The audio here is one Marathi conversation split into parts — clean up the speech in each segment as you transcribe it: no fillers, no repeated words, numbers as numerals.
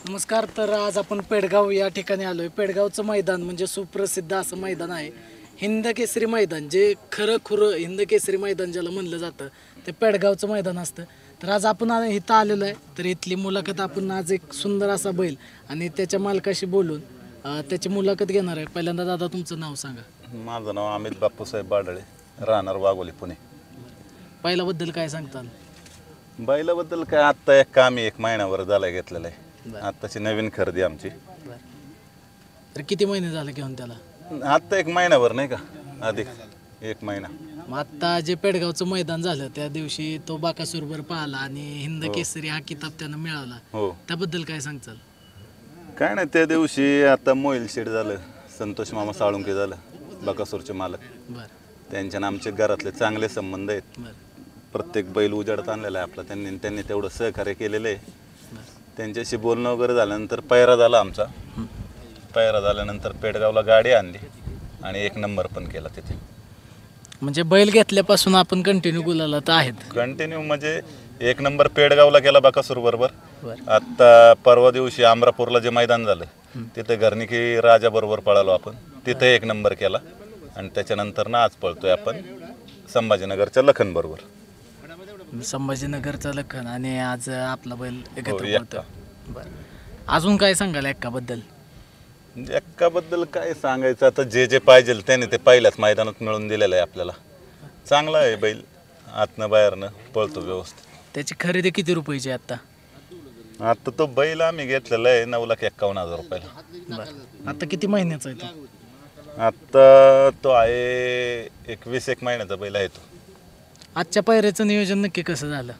नमस्कार. तर आज आपण पेडगाव या ठिकाणी आलोय. पेडगावचं मैदान म्हणजे सुप्रसिद्ध असं मैदान आहे, हिंद केसरी मैदान. जे खरं खुरं हिंद केसरी मैदान ज्याला म्हणलं जातं ते पेडगावचं मैदान असतं. तर आज आपण इथं आलेलो आहे. तर इथली मुलाखत आपण आज एक सुंदर असा बैल आणि त्याच्या मालकाशी बोलून त्याची मुलाखत घेणार आहे. पहिल्यांदा दादा तुमचं नाव सांगा. माझं नाव अमित बापूसाहेब बाडळे, राहणार वाघोली, पुणे. बैलाबद्दल काय सांगताल? बैलाबद्दल काय, आत्ता एक कामी 1 महिन्यावर झालाय घेतलेलं आहे. आत्ताची नवीन खरेदी आमची. तर किती महिने झाले घेऊन त्याला? आत्ता 1 महिन्यावर नाही का, अधिक 1 महिना. मग आत्ता जे पेडगावचं मैदान झालं त्या दिवशी तो बाकासूरवर पाहिला आणि हिंद केसरी हा किताब त्यानं मिळाला. हो, त्याबद्दल काय सांगचाल? काय नाही, त्या दिवशी आता मोईल शेड झालं, संतोष मामा साळुंके झालं, बकासूरचे मालक. बरं त्यांच्या आणि आमचे घरातले चांगले संबंध आहेत. बरं प्रत्येक बैल उजाडत आणलेला आहे आपला. त्यांनी तेवढं सहकार्य केलेलं आहे. बरं त्यांच्याशी बोलणं वगैरे झाल्यानंतर पैरा झाला आमचा. पैरा झाल्यानंतर पेडगावला गाडी आणली आणि 1 नंबर पण केला तिथे. म्हणजे बैल घेतल्यापासून आपण कंटिन्यू गुलाला तर आहेत. कंटिन्यू म्हणजे 1 नंबर पेडगावला केला बकासूर बरोबर. बरं आता परवा दिवशी अमरापूरला जे मैदान झालं तिथे घरनिकी राजा बरोबर पळालो आपण, तिथे 1 नंबर केला. आणि त्याच्यानंतर ना आज पळतोय आपण संभाजीनगरच्या लखन बरोबर. संभाजीनगरचा लखन आणि आज आपला बैल एकत्र हो, एक्का. पळतोय. बरं अजून काय सांगाल एक्काबद्दल? एक्काबद्दल काय सांगायचं, आता जे जे पाहिजे त्याने ते पहिल्याच मैदानात मिळून दिलेलं आहे आपल्याला. चांगला आहे बैल, आतनं बाहेरनं पळतो व्यवस्थित. त्याची खरेदी किती रुपयाची आहे आता? आता तो बैल आम्ही घेतलेला आहे 9,51,000 रुपयाला. बरं आता किती महिन्याचा आहे तो? आता तो आहे 21 महिन्याचा बैल आहे तो. आजच्या पायऱ्याचं नियोजन नक्की कसं झालं?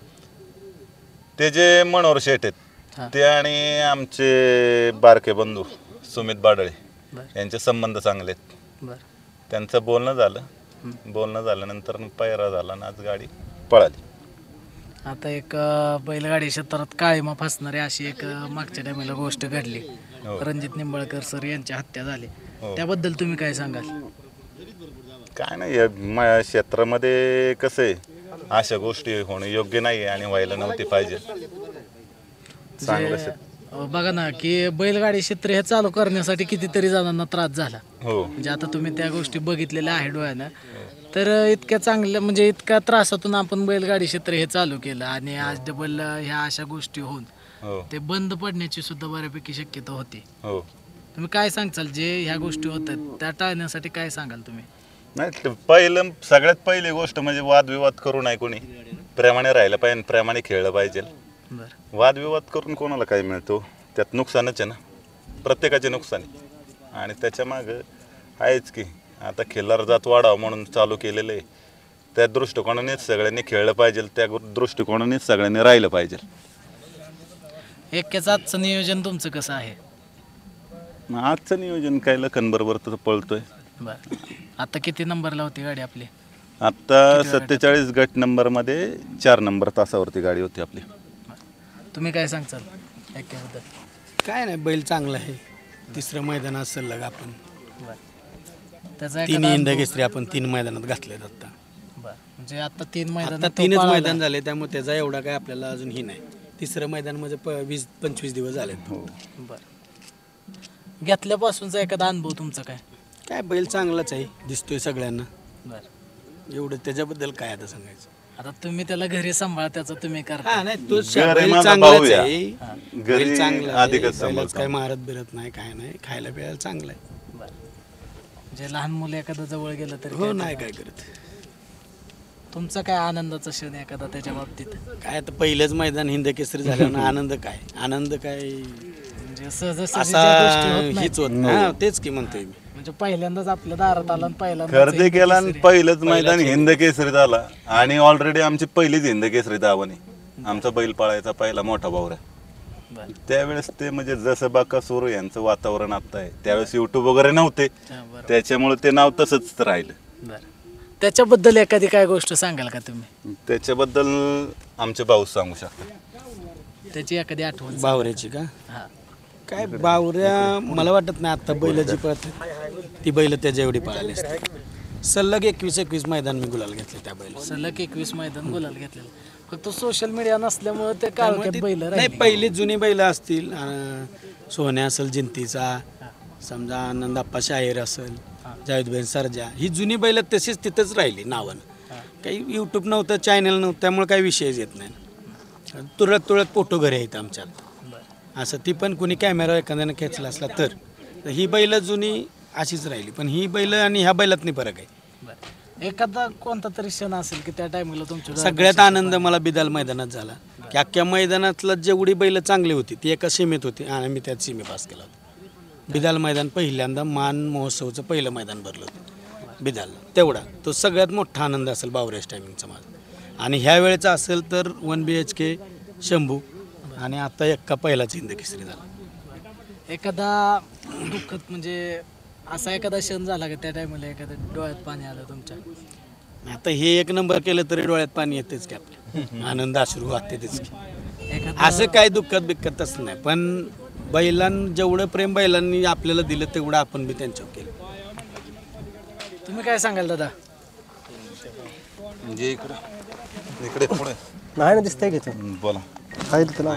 ते जे मनोहर शेठ आहेत हां ते आणि आमचे बारके बंधू सुमित बाडळे बरं यांचे संबंध चांगले आहेत. बरं त्यांचं बोलणं झालं. बोलणं झाल्यानंतर पायरा झाला आणि आज गाडी पळाली. आता एक बैलगाडी क्षेत्रात काळीमा फासणारी अशी एक मागच्या टायमाला गोष्ट घडली. हो. रणजित निंबाळकर सर यांची हत्या झाली. हो. त्याबद्दल तुम्ही काय सांगाल? काय नाही, या क्षेत्रामध्ये कसं आहे, अशा गोष्टी होणं योग्य नाही आहे आणि व्हायला नव्हती पाहिजे. चांगलं बघा ना की बैलगाडी क्षेत्र हे चालू करण्यासाठी कितीतरी जणांना त्रास झाला. हो म्हणजे आता तुम्ही त्या गोष्टी बघितलेल्या आहे डोळ्यानं. तर इतक्या चांगल्या म्हणजे इतक्या त्रासातून आपण बैलगाडी क्षेत्र हे चालू केलं आणि आज डबल ह्या अशा गोष्टी होऊन हो ते बंद पडण्याची सुद्धा बऱ्यापैकी शक्यता होती. हो. तुम्ही काय सांगचाल जे ह्या गोष्टी होतात त्या टाळण्यासाठी काय सांगाल तुम्ही? नाही, पहिलं सगळ्यात पहिली गोष्ट म्हणजे वादविवाद करू नये कोणी. प्रेमाने राहिलं पाहिजे, प्रेमाने खेळलं पाहिजे. बरं वादविवाद करून कोणाला काय मिळतो? त्यात नुकसानच आहे ना, प्रत्येकाचे नुकसान आहे. आणि त्याच्या मागं आहेच की आता खिल्लार जात वाढावं म्हणून चालू केलेलं आहे. त्या दृष्टिकोनानेच सगळ्यांनी खेळलं पाहिजे, त्या दृष्टिकोनानेच सगळ्यांनी राहिलं पाहिजे. एक्क्याचं आजचं नियोजन तुमचं कसं आहे? आजचं नियोजन काय, लखन बरोबर तर पळतोय. बरं आता किती नंबरला होती गाडी आपली? आत्ता 47 गट नंबरमध्ये 4 नंबर तासावरती गाडी होती आपली. तुम्ही काय सांगचाल एक्क्याबद्दल? काय नाही, बैल चांगला आहे. 3रं मैदानात सलग आपण त्याचा 3 हिंद केसरी आपण 3 मैदानात घातलेत आता. बरं म्हणजे आता 3 मैदान आता 3च मैदान झाले, त्यामुळे त्याचा एवढा काय आपल्याला अजून ही नाही. 3रं मैदान म्हणजे 20-25 दिवस झाले. बरं घेतल्यापासूनचा एखादा अनुभव तुमचा काय? काय बैल चांगलाच आहे, दिसतोय सगळ्यांना. बरं एवढं त्याच्याबद्दल काय आता सांगायचं. आता तुम्ही त्याला घरी सांभाळ त्याचं तुम्ही करा. हा नाही, तो घरी बैल माझा चांगलाच भाऊ आहे. आहे. घरी बैल चांगला आहे. अधिकच बैलाचं सांभाळतो. काय मारत बिरत नाही, काय नाही, खायला प्यायला चांगलं आहे. बरं जे लहान मुलं एखादं जवळ गेलं तरी हो काय नाही करा? काय करत. तुमचा काय आनंदाचा क्षण एखादा त्याच्या बाबतीत? काय आता पहिलंच मैदान हिंद केसरी झाल्यानं आनंद काय, आनंद काय म्हणजे सहजासहजी असा ज्या गोष्टी होत नाहीत. हीच होत नाही. हा, तेच की म्हणतोय मी. म्हणजे पहिल्यांदाच आपल्या दारात आला आणि पहिल्यांदाच खरेदी केला आणि पहिलंच मैदान हिंद केसरीत आला. आणि ऑलरेडी आमची पहिलीच हिंद केसरीत आवणी. आमचा बैल पाळायचा पहिला मोठा भावरा. बरं. त्यावेळेस ते म्हणजे जसं बाकासूर यांचं वातावरण आता आहे, त्यावेळेस युट्यूब वगैरे नव्हते, हा, बरं. त्याच्यामुळे ते नाव तसंच राहिलं. बरं त्याच्याबद्दल एखादी काय गोष्ट सांगाल का तुम्ही? त्याच्याबद्दल आमचे भाऊ सांगू शकतात. त्याची एखादी आठवण बावऱ्याची का? हा काय बावऱ्या मला वाटत नाही आता बैल जी पळतात ती बैल त्याच्या एवढी पळाली असते. सलग 21 मैदान मी गुलाल घेतले त्या बैल. सलग 21 मैदान गुलाल घेतलेलं. फक्त सोशल मीडिया नसल्यामुळे ते काळोख्यात बैल नाही, राहिली. पहिली जुनी बैल असतील, सोन्या असेल जिंतीचा, समजा आनंदाप्पा शाहीर असेल, जावेदबेन सरजा, ही जुनी बैल तशीच तिथंच राहिली नावानं. काही यूट्यूब नव्हतं, चॅनल नव्हतं, त्यामुळे काही विषयच येत नाही. तुरळक फोटो घरी आहेत आमच्यात. असं ती पण कुणी कॅमेरा एखाद्यानं खेचला असला तर ही बैल जुनी अशीच राहिली. पण ही बैल आणि ह्या बैलातनी फरक आहे. बरं. एखादा कोणता तरी क्षण असेल की त्या टायमिंगला तुमच्या सगळ्यात आनंद मला बिदाल मैदानात झाला की अख्ख्या मैदानातला जेवढी बैल चांगली होती ती एका सीमेत होती आणि मी त्यात सीमे पास केला होता. बिदाल मैदान पहिल्यांदा मान महोत्सवचं पहिलं मैदान भरलं होतं बिदालला. तेवढा तो सगळ्यात मोठा आनंद असेल बावरेज टायमिंगचा माझा. आणि ह्या वेळेचा असेल तर 1 BHK शंभू आणि आता एक्का पहिलाच हिंद केसरी झाला. एखादा दुःखद म्हणजे असा एखादा क्षण झाला का त्या टायमिंगला एखाद्या डोळ्यात पाणी आलं तुमच्या? आता हे 1 नंबर केलं तरी डोळ्यात पाणी येतेच की आपल्या, आनंद अश्रू वाहतेच की. एखादा असं काय दुःखद बिक्कत असं नाही. पण जेवढं प्रेम बैलांनी आपल्याला दिलं तेवढं आपण बी त्यांच्यावर केलं. तुम्ही काय सांगाल दादा? म्हणजे इकडे पुढे नाही ना दिसतंय की ते. बोला. आहे तिथं ना.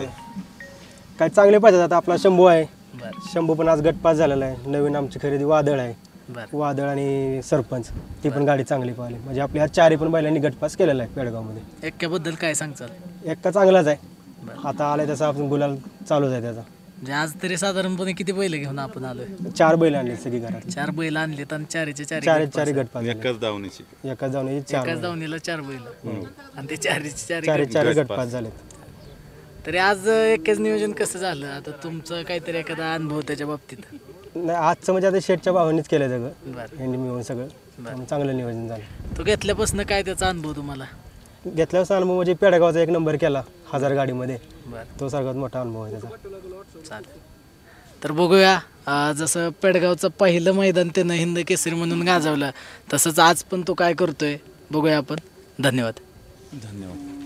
काय चांगले पाहिजे आता आपला शंभू आहे. बरं शंभू पण आज गटपास झालेला आहे. नवीन आमची खरेदी वादळ आहे. बरं. वादळ आणि सरपंच ती पण गाडी चांगली पाहिली. म्हणजे आपल्या ह्या 4 पण बैलांनी गटपास केलेला आहे पेडगावमध्ये. एक्क्याबद्दल काय सांगचाल? एक्का चांगलाच आहे. बरं. आता आलाय तसा आपण गुलाल चालूच आहे त्याचा. म्हणजे आज तरी साधारणपणे किती बैल घेऊन आपण आलोय? 4 बैल आणले सगळी घरात. 4 बैल आणलेत आणि 4चे 4 चारी गटपास झाले. एकाच धावणीची एकाच जाऊन 4 एकाच धावणीला 4 बैल आणि ते 4चे 4 गटपास झालेत. तरी आज एकच नियोजन कसं झालं? आता तुमचं काहीतरी एखादा अनुभव त्याच्या बाबतीत? नाही आजचं म्हणजे आता शेटच्या भावानीच केलं सगळं. बरं. यांनी मिळून सगळं बरं. चांगलं नियोजन झालं. तो घेतल्यापासून काय त्याचा अनुभव तुम्हाला? घेतल्यावर अनुभव म्हणजे पेडगावचा 1 नंबर केला 1000 गाडीमध्ये. बरं तो सर्वात मोठा अनुभव आहे त्याचा. चालेल. तर बघूया जसं पेडगावचं पहिलं मैदान त्यानं हिंद केसरी म्हणून गाजवलं तसंच आज पण तो काय करतोय बघूया आपण. धन्यवाद. धन्यवाद.